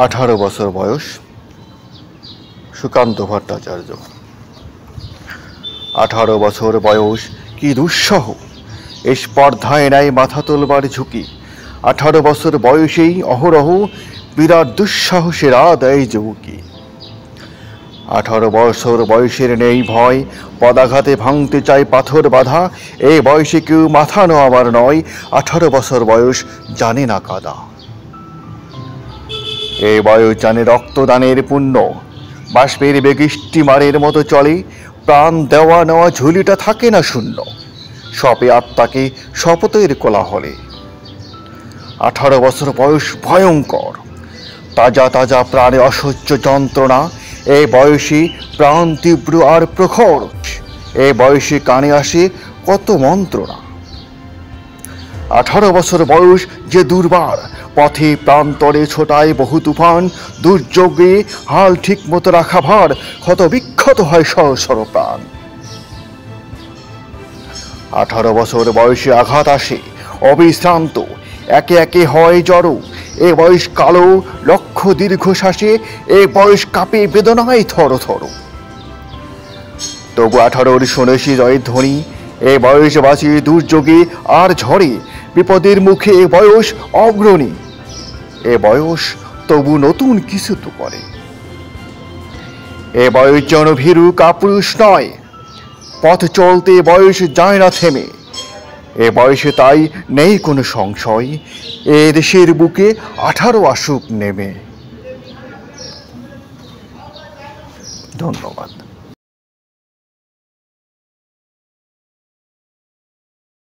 18 বছর বয়স, সুকান্ত ভট্টাচার্য। 18 বছর বয়স কি দুঃসহ, এই স্পর্ধায় নেয় মাথা তোলবার ঝুঁকি। 18 বছর বয়সেই অহরহ বিরাট দুঃসাহসেরা দেয় যৌকি। 18 বছর বয়সের নেই ভয়, পদাঘাতে ভাঙতে চায় পাথর বাঁধা। এই বয়সে কেউ মাথা নোয়াবার নয়, 18 বছর বয়স জানে না কাদা। এই বয়স জানে রক্তদানের পুণ্য, বাষ্পের বেগে স্টিমারের মতো চলে। প্রাণ দেওয়া নেওয়া ঝুলিটা থাকে না শূন্য, সপে আত্মাকে শপথের কোলাহলে। 18 বছর বয়স ভয়ঙ্কর, তাজা তাজা প্রাণে অসহ্য যন্ত্রণা। এই বয়সে প্রাণ তীব্র আর প্রখর, এই বয়সে কানে আসে কত মন্ত্রণা। 18 বছর বয়স যে দুর্বার, পথে প্রান্তরে ছোটায় বহু তুফান। দুর্যোগে হাল ঠিক মতো রাখা ভার, ক্ষত বিক্ষত হয় সহস্র প্রাণ। 18 বছর বয়সে আঘাত আসে অবিশ্রান্ত, একে একে হয় জড়ো। এ বয়স কালো লক্ষ দীর্ঘশ্বাসে, এ বয়স কাঁপে বেদনায় থর থর। তবু 18 শোনেছি জয়ের ধ্বনি, এ বয়স বাঁচে দুর্যোগে আর ঝড়ে। বিপদের মুখে এ বয়স অগ্রণী, এ বয়স তবু নতুন কিছু তো করে। এ বয়স যেন ভীরু কাপুরুষ নয়, পথ চলতে বয়স যায় না থেমে। এ বয়সে তাই নেই কোনো সংশয়, এ দেশের বুকে 18 আসুক নেমে। ধন্যবাদ।